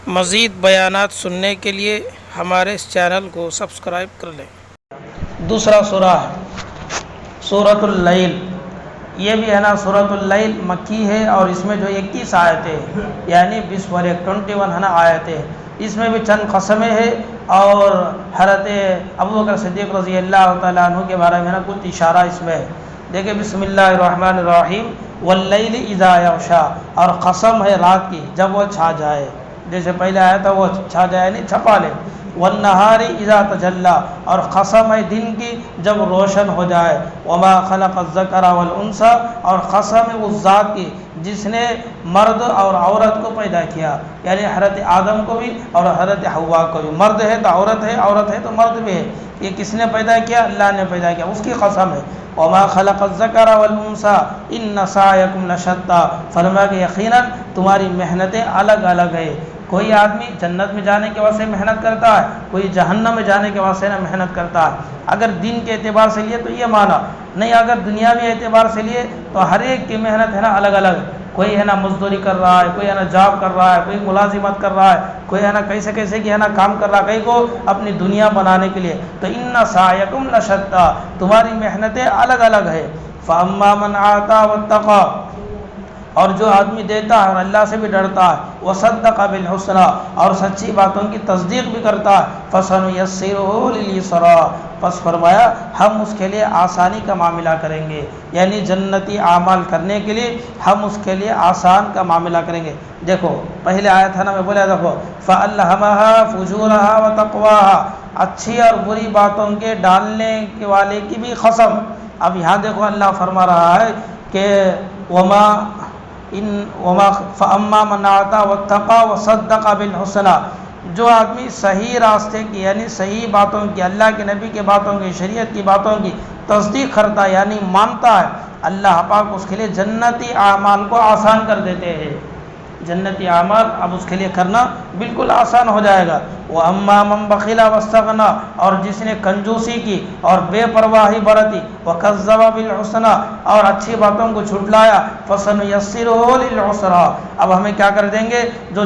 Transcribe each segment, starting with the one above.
مزید بیانات سننے کے لیے ہمارے اس چینل کو سبسکرائب کر لیں۔ دوسرا سورہ سورۃ اللیل، یہ بھی ہے نا سورۃ اللیل مکی ہے اور اس میں جو 21 آیتیں یعنی 21 ہے نا آیتیں، اس میں بھی چند قسمیں ہیں اور حضرت ابوبکر صدیق رضی اللہ تعالیٰ عنہ کے بارے میں نا کچھ اشارہ اس میں ہے۔ دیکھیں بسم اللہ الرحمن الرحیم، واللیل اذا یغشا، اور قسم ہے رات کی جب وہ چھا جائے، جیسے پہلے آیا تھا وہ چھا جائے نہیں چھپا لے، والنہار اذا تجلی، اور قسم ہے دن کی جب روشن ہو جائے، وما خلق الذکر والانثی، اور قسم ہے اس ذات کی جس نے مرد اور عورت کو پیدا کیا، یعنی حضرت آدم کو بھی اور حضرت حوا کو بھی، مرد ہے تو عورت ہے، عورت ہے تو مرد بھی ہے، یہ کس نے پیدا کیا؟ اللہ نے پیدا کیا، اس کی قسم ہے۔ وما خلق الذکر والانثی ان سعیکم لشتی، فرمایا کہ یقیناً تمہاری محنتیں الگ الگ ہے، کوئی آدمی جنت میں جانے کے واسطے محنت کرتا ہے، کوئی جہنم میں جانے کے واسطے نہ محنت کرتا ہے۔ اگر دین کے اعتبار سے لیے تو یہ مانا نہیں، اگر دنیاوی اعتبار سے لیے تو ہر ایک کی محنت ہے نا الگ الگ، کوئی ہے نا مزدوری کر رہا ہے، کوئی ہے نا جاب کر رہا ہے، کوئی ملازمت کر رہا ہے، کوئی ہے نا کیسے کیسے کی ہے نا کام کر رہا ہے، کئی کو اپنی دنیا بنانے کے لیے، تو ان سعیکم لشتی، تمہاری محنتیں الگ الگ ہے۔ فاما من آتی واتقی، اور جو آدمی دیتا ہے اور اللہ سے بھی ڈرتا ہے، وصدق بالحسنی، اور سچی باتوں کی تصدیق بھی کرتا ہے، فسنیسرہ للعسری، پس فرمایا ہم اس کے لیے آسانی کا معاملہ کریں گے، یعنی جنتی اعمال کرنے کے لیے ہم اس کے لیے آسان کا معاملہ کریں گے۔ دیکھو پہلے آیا تھا نا، میں بولا دیکھو فَأَلْهَمَهَا فُجُورَهَا وَتَقْوَاهَا، اچھی اور بری باتوں کے ڈالنے کے والے کی بھی قسم۔ اب یہاں دیکھو اللہ فرما رہا ہے کہ فَأَمَّا مَنْ آتَى وَاتَّقَى وَصَدَّقَ بِالْحُسْنَى، جو آدمی صحیح راستے کی یعنی صحیح باتوں کی، اللہ کے نبی کے باتوں کی، شریعت کی باتوں کی تصدیق کرتا ہے یعنی مانتا ہے، اللہ پاک اس کے لیے جنتی اعمال کو آسان کر دیتے ہیں، جنتی اعمال اب اس کے لیے کرنا بالکل آسان ہو جائے گا۔ وَأَمَّا مَنْ بَخِلَ وَاسْتَغْنَى، اور جس نے کنجوسی کی اور بے پرواہی برتی، وَكَذَّبَ بِالْحُسْنَى، اور اچھی باتوں کو جھٹلایا، فَسَنُيَسِّرُهُ لِلْعُسْرَى، اب ہمیں کیا کر دیں گے؟ جو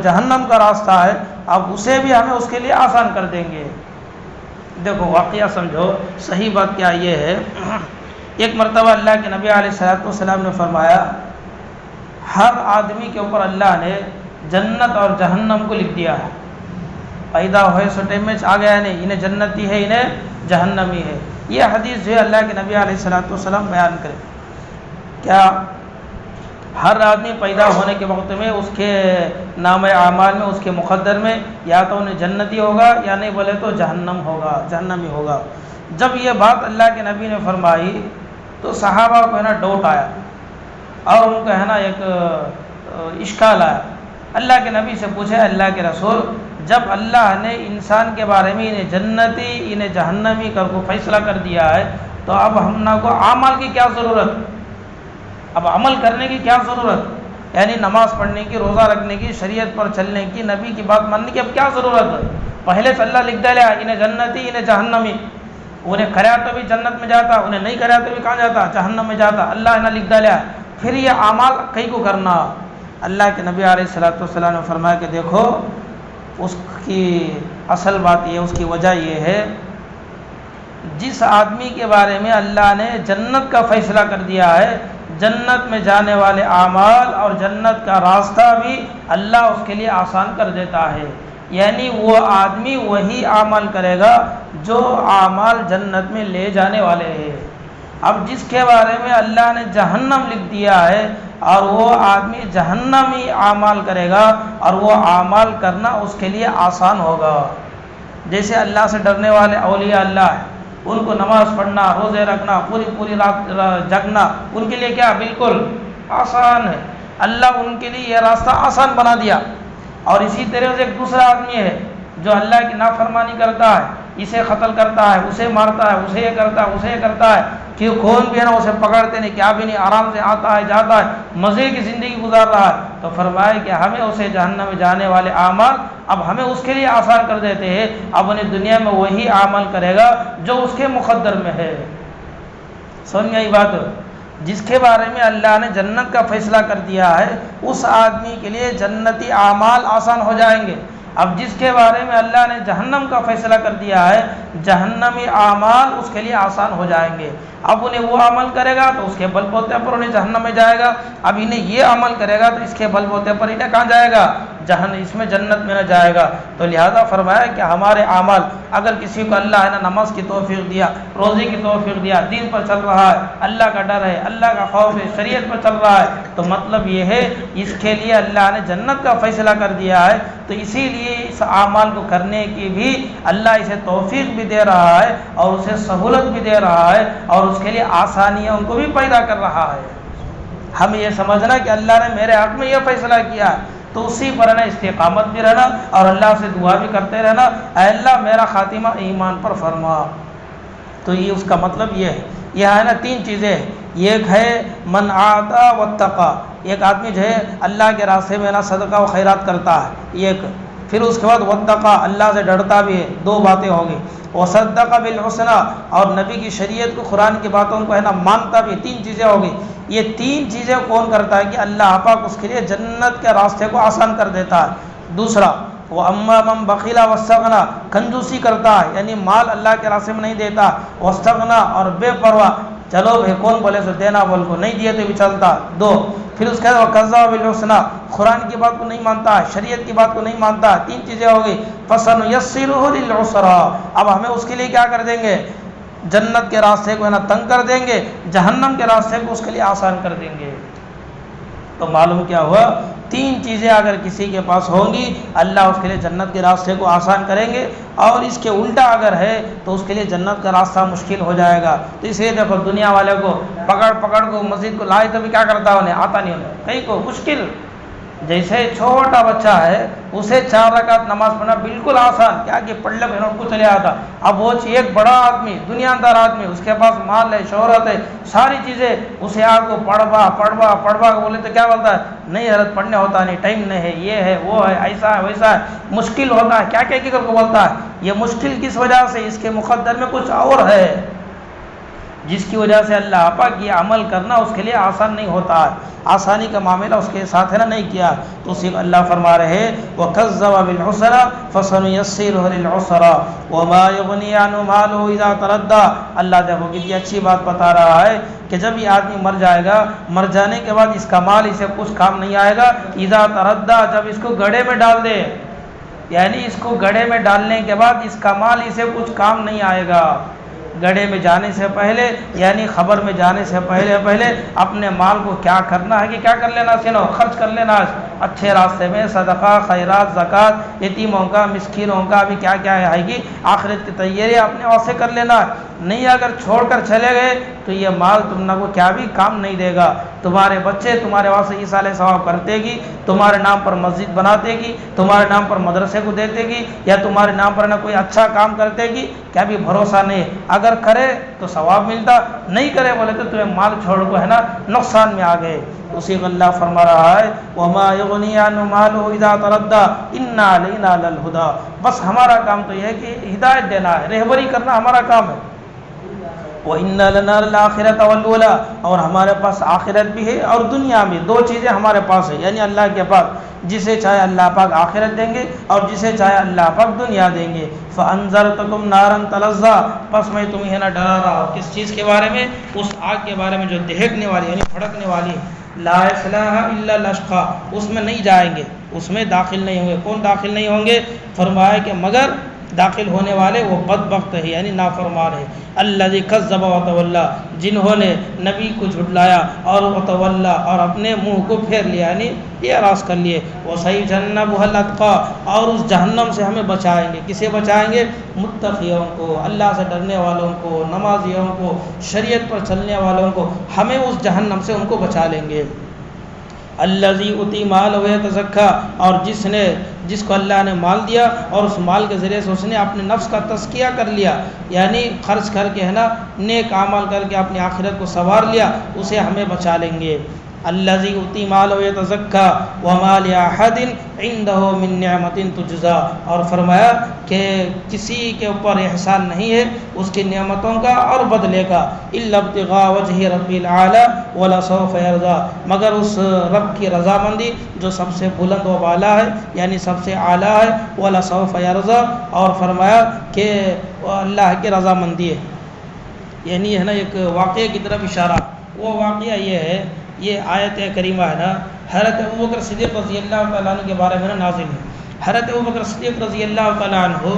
جہنم کا راستہ ہے اب اسے بھی ہمیں اس کے لیے آسان کر دیں گے۔ دیکھو واقعہ سمجھو، صحیح بات کیا یہ ہے، ایک مرتبہ اللہ کے نبی علیہ السلام نے فرمایا ہر آدمی کے اوپر اللہ نے جنت اور جہنم کو لکھ دیا ہے، پیدا ہوئے سو ٹائم میں آ گیا نہیں انہیں جنتی ہے انہیں جہنمی ہے، یہ حدیث جو ہے اللہ کے نبی علیہ السلام بیان کرے، کیا ہر آدمی پیدا ہونے کے وقت میں اس کے نام اعمال میں، اس کے مقدر میں یا تو انہیں جنتی ہوگا یا نہیں بولے تو جہنمی ہوگا۔ جب یہ بات اللہ کے نبی نے فرمائی تو صحابہ کو ہے نا ڈاؤٹ آیا اور ان کا ہے نا ایک اشکال آیا، اللہ کے نبی سے پوچھا اللہ کے رسول، جب اللہ نے انسان کے بارے میں انہیں جنتی انہیں جہنمی کر کو فیصلہ کر دیا ہے تو اب ہم نہ کو اعمال کی کیا ضرورت، اب عمل کرنے کی کیا ضرورت، یعنی نماز پڑھنے کی، روزہ رکھنے کی، شریعت پر چلنے کی، نبی کی بات ماننے کی اب کیا ضرورت ہے؟ پہلے سے اللہ لکھ ڈالیا انہیں جنتی انہیں جہنمی، انہیں کریا تو بھی جنت میں جاتا، انہیں نہیں کریا تو بھی کہاں جاتا؟ جہنم میں جاتا، اللہ نے لکھ ڈالیا، پھر یہ اعمال کئی کو کرنا۔ اللہ کے نبی علیہ السلام نے فرمایا کہ دیکھو اس کی اصل بات یہ، اس کی وجہ یہ ہے جس آدمی کے بارے میں اللہ نے جنت کا فیصلہ کر دیا ہے، جنت میں جانے والے اعمال اور جنت کا راستہ بھی اللہ اس کے لیے آسان کر دیتا ہے، یعنی وہ آدمی وہی عمل کرے گا جو اعمال جنت میں لے جانے والے ہیں۔ اب جس کے بارے میں اللہ نے جہنم لکھ دیا ہے اور وہ آدمی جہنمی اعمال کرے گا اور وہ اعمال کرنا اس کے لیے آسان ہوگا، جیسے اللہ سے ڈرنے والے اولیاء اللہ ہیں، ان کو نماز پڑھنا، روزے رکھنا، پوری رات جگنا ان کے لیے کیا بالکل آسان ہے، اللہ ان کے لیے یہ راستہ آسان بنا دیا۔ اور اسی طرح سے ایک دوسرا آدمی ہے جو اللہ کی نافرمانی کرتا ہے، اسے قتل کرتا ہے، اسے مارتا ہے، اسے یہ کرتا ہے، اسے یہ کرتا ہے، کہ کون بھی ہے نا اسے پکڑتے نہیں، کیا بھی نہیں، آرام سے آتا ہے جاتا ہے، مزے کی زندگی گزار رہا ہے، تو فرمائے کہ ہمیں اسے جہنم میں جانے والے اعمال اب ہمیں اس کے لیے آسان کر دیتے ہیں، اب انہیں دنیا میں وہی عمل کرے گا جو اس کے مقدر میں ہے۔ سمجھ گئی بات؟ جس کے بارے میں اللہ نے جنت کا فیصلہ کر دیا ہے اس آدمی کے لیے جنتی اعمال آسان ہو جائیں گے۔ اب جس کے بارے میں اللہ نے جہنم کا فیصلہ کر دیا ہے جہنمی اعمال اس کے لیے آسان ہو جائیں گے۔ اب انہیں وہ عمل کرے گا تو اس کے بل بوتے پر انہیں جہنم میں جائے گا، اب انہیں یہ عمل کرے گا تو اس کے بل بوتے پر انہیں کہاں جائے گا؟ اس میں جنت میں نہ جائے گا۔ تو لہذا فرمایا کہ ہمارے اعمال، اگر کسی کو اللہ نے نماز کی توفیق دیا، روزے کی توفیق دیا، دین پر چل رہا ہے، اللہ کا ڈر ہے، اللہ کا خوف ہے، شریعت پر چل رہا ہے، تو مطلب یہ ہے اس کے لیے اللہ نے جنت کا فیصلہ کر دیا ہے، تو اسی لیے اس اعمال کو کرنے کی بھی اللہ اسے توفیق بھی دے رہا ہے اور اسے سہولت بھی دے رہا ہے اور اس کے لیے آسانیاں ان کو بھی پیدا کر رہا ہے۔ ہمیں یہ سمجھنا کہ اللہ نے میرے حق میں یہ فیصلہ کیا ہے تو اسی پر نا استقامت بھی رہنا اور اللہ سے دعا بھی کرتے رہنا، اے اللہ میرا خاتمہ ایمان پر فرما۔ تو یہ اس کا مطلب یہ ہے، یہ ہے نا تین چیزیں، ایک ہے من آتا واتقا، ایک آدمی جو ہے اللہ کے راستے میں نا صدقہ و خیرات کرتا ہے ایک، پھر اس کے بعد واتقا اللہ سے ڈرتا بھی ہے، دو باتیں ہوگی، وصدق بالحسنى اور نبی کی شریعت کو قرآن کی باتوں کو ہے نا مانتا بھی، تین چیزیں ہوگی۔ یہ تین چیزیں کون کرتا ہے کہ اللہ پاک اس کے لیے جنت کے راستے کو آسان کر دیتا ہے۔ دوسرا وَأَمَّا مَنْ بَخِلَ وَاسْتَغْنَى، کنجوسی کرتا ہے یعنی مال اللہ کے راستے میں نہیں دیتا، وَاسْتَغْنَى اور بے پرواہ، چلو بھائی کون بولے سو دینا بول کو نہیں دیے تو بھی چلتا، دو، پھر اس کے بعد وَكَذَّبَ بِالْحُسْنَى قرآن کی بات کو نہیں مانتا، شریعت کی بات کو نہیں مانتا، تین چیزیں ہو گئی، فَسَنُيَسِّرُهُ لِلْعُسْرَى، اب ہمیں اس کے لیے کیا کر دیں گے؟ جنت کے راستے کو ہے نا تنگ کر دیں گے، جہنم کے راستے کو اس کے لیے آسان کر دیں گے۔ تو معلوم کیا ہوا؟ تین چیزیں اگر کسی کے پاس ہوں گی اللہ اس کے لیے جنت کے راستے کو آسان کریں گے، اور اس کے الٹا اگر ہے تو اس کے لیے جنت کا راستہ مشکل ہو جائے گا۔ تو اس لیے دیکھو دنیا والے کو پکڑ کو مسجد کو لائے تو بھی کیا کرتا ہے، انہیں آتا نہیں، انہیں کہیں کو مشکل۔ جیسے چھوٹا بچہ ہے اسے 4 رکعت نماز پڑھنا بالکل آسان، کیا کہ پڑھ لے بہنوں کو چلے آتا۔ اب وہ ایک بڑا آدمی، دنیا دار آدمی، اس کے پاس مال ہے، شہرت ہے، ساری چیزیں، اسے آپ کو پڑھوا بولے تو کیا بولتا ہے؟ نہیں حضرت پڑھنے ہوتا نہیں، ٹائم نہیں ہے، یہ ہے وہ ہے، ایسا ہے ویسا ہے، مشکل ہوتا ہے، کیا کر کو بولتا ہے۔ یہ مشکل کس وجہ سے؟ اس کے مقدر میں کچھ اور ہے جس کی وجہ سے اللہ پاک یہ عمل کرنا اس کے لیے آسان نہیں ہوتا ہے، آسانی کا معاملہ اس کے ساتھ ہے نا نہیں کیا۔ تو اسی کو اللہ فرما رہے وَكَذَّبَ بِالْحُسْنَى فَسَنُيَسِّرُهُ لِلْعُسْرَى وَمَا يُغْنِي عَنْهُ مَالُهُ إِذَا تَرَدَّى۔ اللہ دیکھو کتنی اچھی بات بتا رہا ہے کہ جب یہ آدمی مر جائے گا، مر جانے کے بعد اس کا مال اسے کچھ کام نہیں آئے گا، اِذَا تَرَدَّى جب اس کو گڑھے میں ڈال دے، یعنی اس کو گڑھے میں ڈالنے کے بعد اس کا مال اسے کچھ کام نہیں آئے گا۔ گڑھے میں جانے سے پہلے یعنی خبر میں جانے سے پہلے اپنے مال کو کیا کرنا ہے کہ کیا کر لینا سنو، خرچ کر لینا اچھے راستے میں، صدقہ، خیرات، زکوٰۃ، یتیموں کا، مسکینوں کا بھی کیا ہے کہ آخرت کی تیاری اپنے واسطے کر لینا۔ نہیں اگر چھوڑ کر چلے گئے تو یہ مال تم کو کیا بھی کام نہیں دے گا، تمہارے بچے تمہارے واسطے ایصال ثواب کرتے گی، تمہارے نام پر مسجد بناتے گی، تمہارے نام پر مدرسے کو دیتے گی، یا تمہارے نام پر نہ کوئی اچھا کام کرتے گی، کیا بھی بھروسہ نہیں، اگر کرے تو ثواب ملتا، نہیں کرے بولے تو تمہیں مال چھوڑ کو ہے نا نقصان میں آ گئے۔ اسی کو اللہ فرما رہا ہے وَمَا يُغْنِي عَنْهُ مَالُهُ إِذَا تَرَدَّى إِنَّا عَلَيْنَا لَلْهُدَى، بس ہمارا کام تو یہ ہے کہ ہدایت دینا ہے، رہبری کرنا ہمارا کام ہے۔ وَإِنَّا لَنَا الْآخِرَةَ وَالْأُولَىٰ، اور ہمارے پاس آخرت بھی ہے اور دنیا بھی، دو چیزیں ہمارے پاس ہیں، یعنی اللہ کے پاس جسے چاہے اللہ پاک آخرت دیں گے اور جسے چاہے اللہ پاک دنیا دیں گے۔ فَأَنذَرْتُكُمْ نَارًا تَلَظَّىٰ، پس میں تمہیں نہ ڈرا رہا ہوں، کس چیز کے بارے میں؟ اس آگ کے بارے میں جو دہکنے والی یعنی بھڑکنے والی ہے۔ لا يصلاها الا الاشقى، اس میں نہیں جائیں گے، اس میں داخل نہیں ہوں گے۔ کون داخل نہیں ہوں گے؟ فرمایا کہ مگر داخل ہونے والے وہ بدبخت ہے یعنی نافرمان ہے۔ الذی کذب وتولی، جنہوں نے نبی کو جھٹلایا اور وتولی اور اپنے منہ کو پھیر لیا یعنی اعراض کر لیے۔ وسیجنبها الاتقی، اور اس جہنم سے ہمیں بچائیں گے۔ کسے بچائیں گے؟ متقیوں کو، اللہ سے ڈرنے والوں کو، نمازیوں کو، شریعت پر چلنے والوں کو، ہمیں اس جہنم سے ان کو بچا لیں گے۔ الذی اتی مال و یتزکا، اور جس کو اللہ نے مال دیا اور اس مال کے ذریعے سے اس نے اپنے نفس کا تزکیہ کر لیا، یعنی خرچ کر کے ہے نا نیک اعمال کر کے اپنی آخرت کو سنوار لیا، اسے ہمیں بچا لیں گے۔ الذی یؤتی مالہ یتزکی وما لأحد عنده من نعمت تجزا، اور فرمایا کہ کسی کے اوپر احسان نہیں ہے اس کی نعمتوں کا اور بدلے کا، الا ابتغاء وجہ رب العالی ولسوف یرضی، مگر اس رب کی رضامندی جو سب سے بلند و بالا ہے یعنی سب سے اعلیٰ ہے، ولسوف یرضی، اور فرمایا کہ اللہ کی رضامندی ہے، یعنی ہے نا ایک واقعے کی طرف اشارہ۔ وہ واقعہ یہ ہے، یہ آیت کریمہ ہے نا حضرت ابوبکر صدیق رضی اللہ تعالیٰ عنہ کے بارے میں نازل ہے۔ حضرت ابوبکر صدیق رضی اللہ تعالیٰ عنہ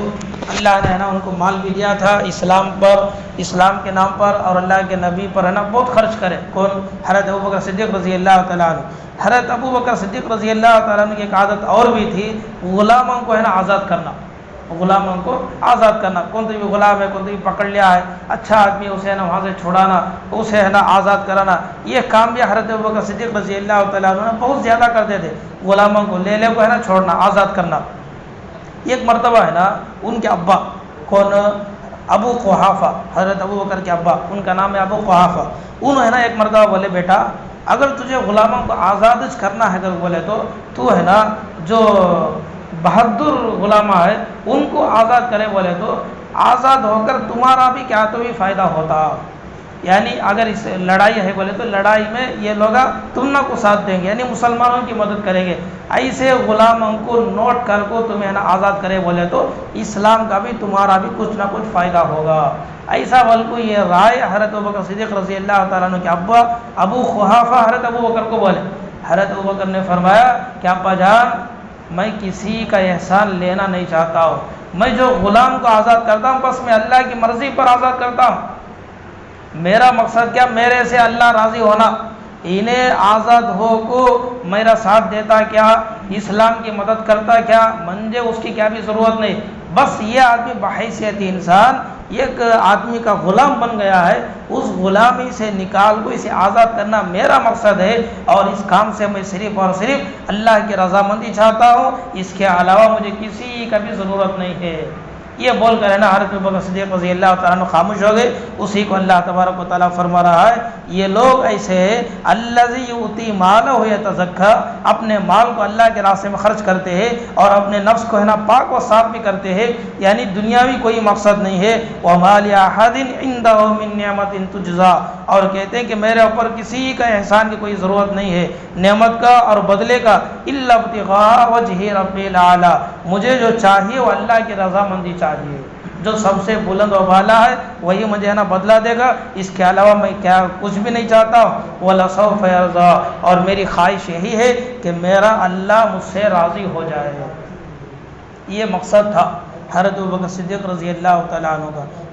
اللہ نے ہے نا ان کو مال بھی دیا تھا اسلام پر، اسلام کے نام پر، اور اللہ کے نبی پر ہے نا بہت خرچ کرے۔ کون؟ حضرت ابوبکر صدیق رضی اللہ تعالیٰ عنہ۔ حضرت ابوبکر صدیق رضی اللہ تعالیٰ عنہ کی ایک عادت اور بھی تھی، غلاموں کو ہے نا آزاد کرنا، غلاموں کو آزاد کرنا۔ کون تو بھی غلام ہے، کون تو بھی پکڑ لیا ہے، اچھا آدمی اسے ہے نا وہاں سے چھڑانا، اسے ہے نا آزاد کرانا، یہ کام بھی حضرت ابوبکر صدیق رضی اللہ تعالیٰ عنہ بہت زیادہ کرتے تھے۔ غلاموں کو لے کو ہے نا چھوڑنا، آزاد کرنا۔ ایک مرتبہ ہے نا ان کے ابا، کون؟ ابو قحافہ، حضرت ابوبکر کے ابا، ان کا نام ہے ابو قحافہ۔ انہوں ہے نا ایک مرتبہ بولے بیٹا اگر تجھے غلاموں کو آزاد کرنا ہے اگر بولے تو ہے نا جو بہادر غلامہ ہے ان کو آزاد کرے بولے تو آزاد ہو کر تمہارا بھی کیا تو بھی فائدہ ہوتا، یعنی اگر اس لڑائی ہے بولے تو لڑائی میں یہ لوگ تم کو ساتھ دیں گے، یعنی مسلمانوں کی مدد کریں گے۔ ایسے غلاموں کو نوٹ کر کو تمہیں نا آزاد کرے بولے تو اسلام کا بھی تمہارا بھی کچھ نہ کچھ فائدہ ہوگا۔ ایسا بلکہ یہ رائے حضرت ابوبکر صدیق رضی اللہ تعالیٰ عنہ کے ابا ابو قحافہ حضرت ابوبکر کو بولے۔ حضرت ابوبکر نے فرمایا کہ ابا جان میں کسی کا احسان لینا نہیں چاہتا ہوں، میں جو غلام کو آزاد کرتا ہوں بس میں اللہ کی مرضی پر آزاد کرتا ہوں، میرا مقصد کیا میرے سے اللہ راضی ہونا، انہیں آزاد ہو کو میرا ساتھ دیتا کیا، اسلام کی مدد کرتا کیا، مجھے اس کی کیا بھی ضرورت نہیں، بس یہ آدمی بحیثیت انسان ایک آدمی کا غلام بن گیا ہے، اس غلامی سے نکال کو اسے آزاد کرنا میرا مقصد ہے، اور اس کام سے میں صرف اور صرف اللہ کی رضامندی چاہتا ہوں، اس کے علاوہ مجھے کسی کا بھی ضرورت نہیں ہے۔ یہ بول کر ہے نا حضرت ابوبکر صدیق رضی اللہ تعالیٰ عنہ خاموش ہو گئے۔ اسی کو اللہ تبارک و تعالیٰ فرما رہا ہے یہ لوگ ایسے ہیں الذی یؤتی مالہ یتزکی، اپنے مال کو اللہ کے راستے میں خرچ کرتے ہیں اور اپنے نفس کو ہے نا پاک و صاف بھی کرتے ہیں، یعنی دنیاوی کوئی مقصد نہیں ہے۔ وما لأحد عنده من نعمت تجزا، اور کہتے ہیں کہ میرے اوپر کسی کا احسان کی کوئی ضرورت نہیں ہے، نعمت کا اور بدلے کا، الا ابتغاء وجہ رب العالی، مجھے جو چاہیے وہ اللہ کی رضامندی چاہیے، جو سب سے بلند و بالا ہے وہی مجھے ہے نا بدلہ دے گا، اس کے علاوہ میں کیا کچھ بھی نہیں چاہتا ہوں۔ وَلَسَوْفَ يَرْضَىٰ، اور میری خواہش یہی ہے کہ میرا اللہ مجھ سے راضی ہو جائے۔ یہ مقصد تھا حضرت ابوبکر صدیق رضی اللہ تعالیٰ عنہ کا۔